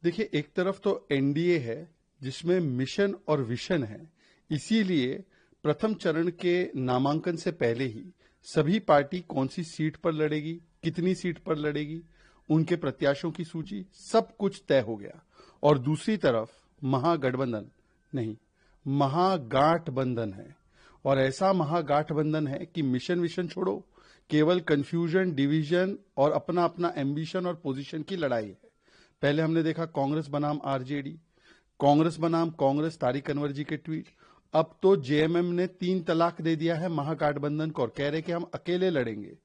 देखिए, एक तरफ तो एनडीए है जिसमें मिशन और विशन है। इसीलिए प्रथम चरण के नामांकन से पहले ही सभी पार्टी कौन सी सीट पर लड़ेगी, कितनी सीट पर लड़ेगी, उनके प्रत्याशियों की सूची, सब कुछ तय हो गया। और दूसरी तरफ महागठबंधन नहीं, महागाठबंधन है। और ऐसा महागाठबंधन है कि मिशन विशन छोड़ो, केवल कंफ्यूजन, डिवीजन और अपना अपना एम्बिशन और पोजीशन की लड़ाई है। पहले हमने देखा कांग्रेस बनाम आरजेडी, कांग्रेस बनाम कांग्रेस, तारिक अनवर जी के ट्वीट। अब तो जेएमएम ने 3 तलाक दे दिया है महागठबंधन को और कह रहे कि हम अकेले लड़ेंगे।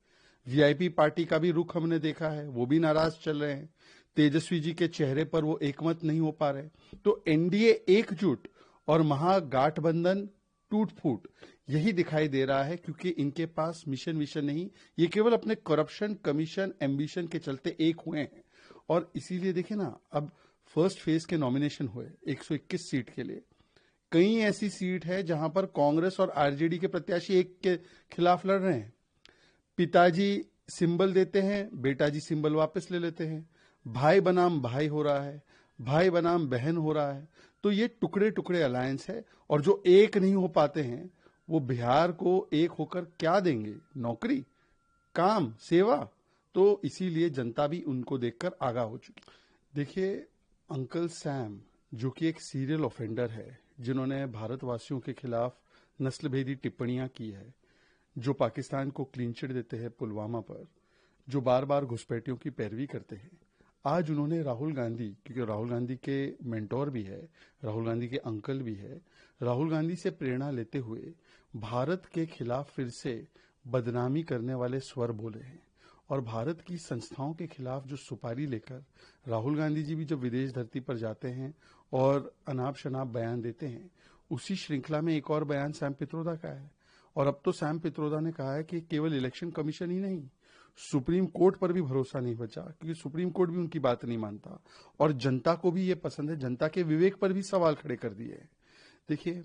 वीआईपी पार्टी का भी रुख हमने देखा है, वो भी नाराज चल रहे हैं। तेजस्वी जी के चेहरे पर वो एकमत नहीं हो पा रहे। तो एनडीए एकजुट और महागठबंधन टूट फूट, यही दिखाई दे रहा है, क्योंकि इनके पास मिशन विशन नहीं, ये केवल अपने करप्शन, कमीशन, एम्बिशन के चलते एक हुए हैं। और इसीलिए देखिए ना, अब फर्स्ट फेज के नॉमिनेशन हुए 121 सीट के लिए। कई ऐसी सीट है जहां पर कांग्रेस और आरजेडी के प्रत्याशी एक के खिलाफ लड़ रहे हैं। पिताजी सिंबल देते हैं, बेटाजी सिंबल वापस ले लेते हैं। भाई बनाम भाई हो रहा है, भाई बनाम बहन हो रहा है। तो ये टुकड़े टुकड़े अलायंस है। और जो एक नहीं हो पाते हैं वो बिहार को एक होकर क्या देंगे? नौकरी, काम, सेवा। तो इसीलिए जनता भी उनको देखकर आगाह हो चुकी। देखिए, अंकल सैम जो कि एक सीरियल ऑफेंडर है, जिन्होंने भारतवासियों के खिलाफ नस्लभेदी टिप्पणियां की है, जो पाकिस्तान को क्लीन चिट देते हैं पुलवामा पर, जो बार बार घुसपैठियों की पैरवी करते हैं, आज उन्होंने राहुल गांधी, क्योंकि राहुल गांधी के मेंटोर भी है, राहुल गांधी के अंकल भी है, राहुल गांधी से प्रेरणा लेते हुए भारत के खिलाफ फिर से बदनामी करने वाले स्वर बोले हैं। और भारत की संस्थाओं के खिलाफ जो सुपारी लेकर राहुल गांधी जी भी जब विदेश धरती पर जाते हैं और अनाप शनाप बयान देते हैं, उसी श्रृंखला में एक और बयान सैम पित्रोदा का है। और अब तो सैम पित्रोदा ने कहा है कि केवल इलेक्शन कमीशन ही नहीं, सुप्रीम कोर्ट पर भी भरोसा नहीं बचा, क्योंकि सुप्रीम कोर्ट भी उनकी बात नहीं मानता। और जनता को भी ये पसंद है, जनता के विवेक पर भी सवाल खड़े कर दिए। देखिए,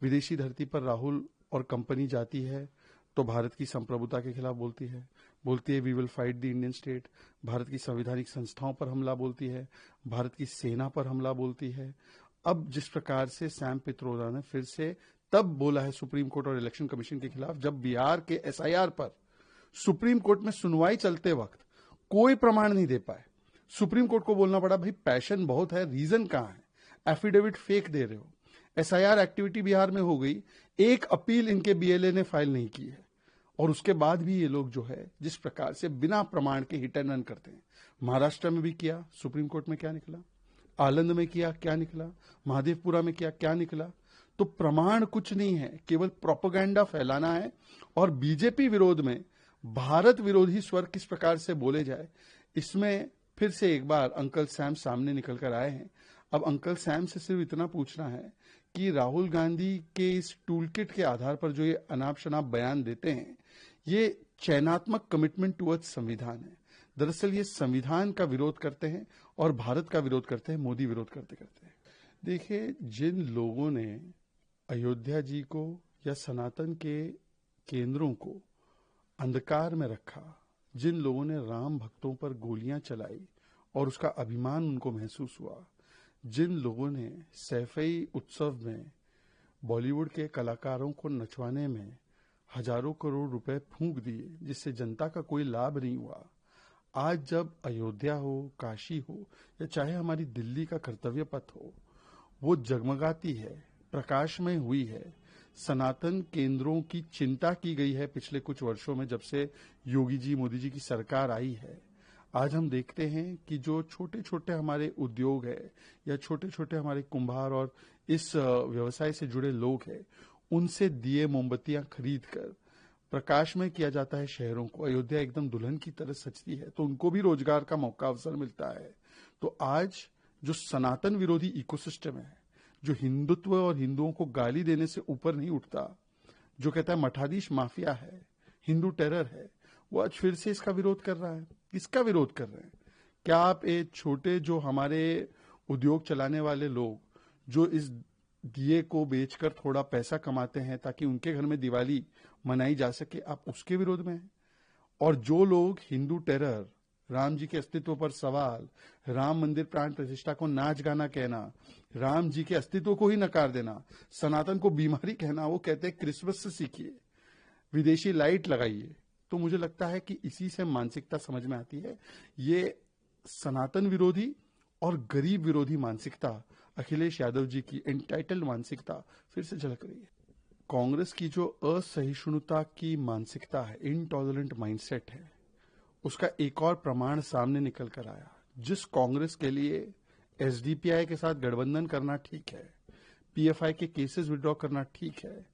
विदेशी धरती पर राहुल और कंपनी जाती है तो भारत की संप्रभुता के खिलाफ बोलती है we will fight the Indian state. Bharat की संवैधानिक संस्थाओं पर हमला बोलती है, भारत की सेना पर हमला बोलती है। अब जिस प्रकार से सैम पित्रोदा ने फिर से तब बोला है सुप्रीम कोर्ट और इलेक्शन कमीशन के खिलाफ, जब बिहार के एसआईआर पर सुप्रीम कोर्ट में सुनवाई चलते वक्त कोई प्रमाण नहीं दे पाए। सुप्रीम कोर्ट को बोलना पड़ा, भाई पैशन बहुत है, रीजन कहां है, एफिडेविट फेक दे रहे हो। एसआईआर एक्टिविटी बिहार में हो गई, एक अपील इनके बीएलए ने फाइल नहीं की है। और उसके बाद भी ये लोग जो है जिस प्रकार से बिना प्रमाण के हिट एंड रन करते हैं। महाराष्ट्र में भी किया, सुप्रीम कोर्ट में क्या निकला? आलंद में किया, क्या निकला? महादेवपुरा में किया, क्या निकला? तो प्रमाण कुछ नहीं है, केवल प्रोपेगेंडा फैलाना है। और बीजेपी विरोध में भारत विरोधी स्वर किस प्रकार से बोले जाए, इसमें फिर से एक बार अंकल सैम सामने निकल कर आए हैं। अब अंकल सैम से सिर्फ इतना पूछना है कि राहुल गांधी के इस टूलकिट के आधार पर जो ये अनाप शनाप बयान देते हैं, ये चयनात्मक कमिटमेंट टुवर्ड्स संविधान है। दरअसल ये संविधान का विरोध करते हैं और भारत का विरोध करते हैं, मोदी विरोध करते करते हैं। देखिए, जिन लोगों ने अयोध्या जी को या सनातन के केंद्रों को अंधकार में रखा, जिन लोगों ने राम भक्तों पर गोलियां चलाई और उसका अभिमान उनको महसूस हुआ, जिन लोगों ने सैफई उत्सव में बॉलीवुड के कलाकारों को नचवाने में हजारों करोड़ रुपए फूंक दिए, जिससे जनता का कोई लाभ नहीं हुआ, आज जब अयोध्या हो, काशी हो, या चाहे हमारी दिल्ली का कर्तव्य पथ हो, वो जगमगाती है, प्रकाशमय हुई है। सनातन केंद्रों की चिंता की गई है पिछले कुछ वर्षों में, जब से योगी जी, मोदी जी की सरकार आई है। आज हम देखते हैं कि जो छोटे छोटे हमारे उद्योग है या छोटे छोटे हमारे कुंभार और इस व्यवसाय से जुड़े लोग हैं, उनसे दिए मोमबत्तियां खरीद कर प्रकाशमय किया जाता है शहरों को। अयोध्या एकदम दुल्हन की तरह सजती है, तो उनको भी रोजगार का मौका, अवसर मिलता है। तो आज जो सनातन विरोधी इकोसिस्टम है, जो हिंदुत्व और हिंदुओं को गाली देने से ऊपर नहीं उठता, जो कहता है मठाधीश माफिया है, हिंदू टेरर है, वो आज फिर से इसका विरोध कर रहा है। किसका विरोध कर रहे हैं? क्या आप एक छोटे जो हमारे उद्योग चलाने वाले लोग, जो इस दिए को बेचकर थोड़ा पैसा कमाते हैं ताकि उनके घर में दिवाली मनाई जा सके, आप उसके विरोध में हैं? और जो लोग हिंदू टेरर, राम जी के अस्तित्व पर सवाल, राम मंदिर प्राण प्रतिष्ठा को नाच गाना कहना, राम जी के अस्तित्व को ही नकार देना, सनातन को बीमारी कहना, वो कहते हैं क्रिसमस से सीखिए, विदेशी लाइट लगाइए। तो मुझे लगता है कि इसी से मानसिकता समझ में आती है। ये सनातन विरोधी और गरीब विरोधी मानसिकता, अखिलेश यादव जी की एंटाइटल्ड मानसिकता फिर से झलक रही है। कांग्रेस की जो असहिष्णुता की मानसिकता है, इनटॉलरेंट माइंडसेट है, उसका एक और प्रमाण सामने निकल कर आया। जिस कांग्रेस के लिए एसडीपीआई के साथ गठबंधन करना ठीक है, पीएफआई के केसेस विड्रॉ करना ठीक है,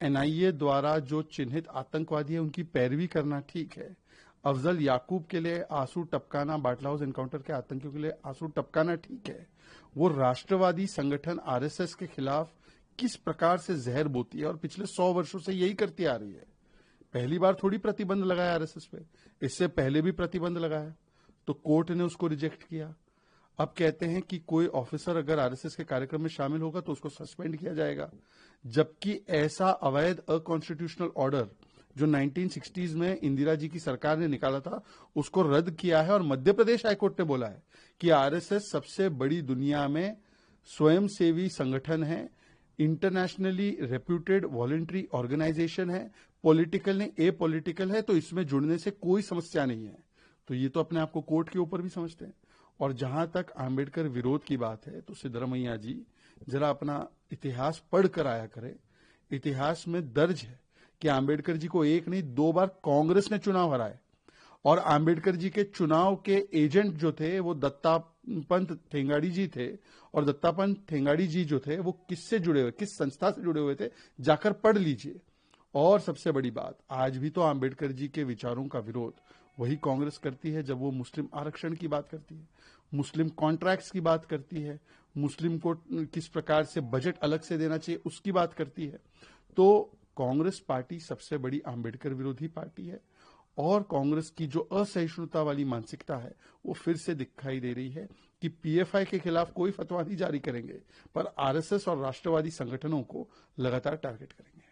एनआईए द्वारा जो चिन्हित आतंकवादी है उनकी पैरवी करना ठीक है, अफजल याकूब के लिए आंसू टपकाना, बाटला हाउस एनकाउंटर के आतंकियों के लिए आंसू टपकाना ठीक है, वो राष्ट्रवादी संगठन आरएसएस के खिलाफ किस प्रकार से जहर बोती है और पिछले 100 वर्षों से यही करती आ रही है। पहली बार थोड़ी प्रतिबंध लगाया आरएसएस पे, इससे पहले भी प्रतिबंध लगाया, तो कोर्ट ने उसको रिजेक्ट किया। अब कहते हैं कि कोई ऑफिसर अगर आरएसएस के कार्यक्रम में शामिल होगा तो उसको सस्पेंड किया जाएगा, जबकि ऐसा अवैध अकॉन्स्टिट्यूशनल ऑर्डर जो 1960s में इंदिरा जी की सरकार ने निकाला था, उसको रद्द किया है। और मध्य प्रदेश हाईकोर्ट ने बोला है कि आरएसएस सबसे बड़ी दुनिया में स्वयंसेवी संगठन है, इंटरनेशनली रेप्यूटेड वॉलंटरी ऑर्गेनाइजेशन है, पॉलिटिकल नहीं एपॉलिटिकल है, तो इसमें जुड़ने से कोई समस्या नहीं है। तो ये तो अपने आप को कोर्ट के ऊपर भी समझते हैं। और जहां तक आंबेडकर विरोध की बात है, तो सिद्धरमैया जी जरा अपना इतिहास पढ़ कर आया करें। इतिहास में दर्ज है कि आंबेडकर जी को एक नहीं 2 बार कांग्रेस ने चुनाव हराए, और आंबेडकर जी के चुनाव के एजेंट जो थे वो दत्तापंत ठेंगाड़ी जी थे। और दत्तापंत ठेंगाड़ी जी जो थे वो किससे जुड़े हुए, किस संस्था से जुड़े हुए थे, जाकर पढ़ लीजिए। और सबसे बड़ी बात, आज भी तो आंबेडकर जी के विचारों का विरोध वही कांग्रेस करती है जब वो मुस्लिम आरक्षण की बात करती है, मुस्लिम कॉन्ट्रैक्ट्स की बात करती है, मुस्लिम को किस प्रकार से बजट अलग से देना चाहिए उसकी बात करती है। तो कांग्रेस पार्टी सबसे बड़ी आंबेडकर विरोधी पार्टी है। और कांग्रेस की जो असहिष्णुता वाली मानसिकता है वो फिर से दिखाई दे रही है कि पीएफआई के खिलाफ कोई फतवा नहीं जारी करेंगे, पर आरएसएस और राष्ट्रवादी संगठनों को लगातार टारगेट करेंगे।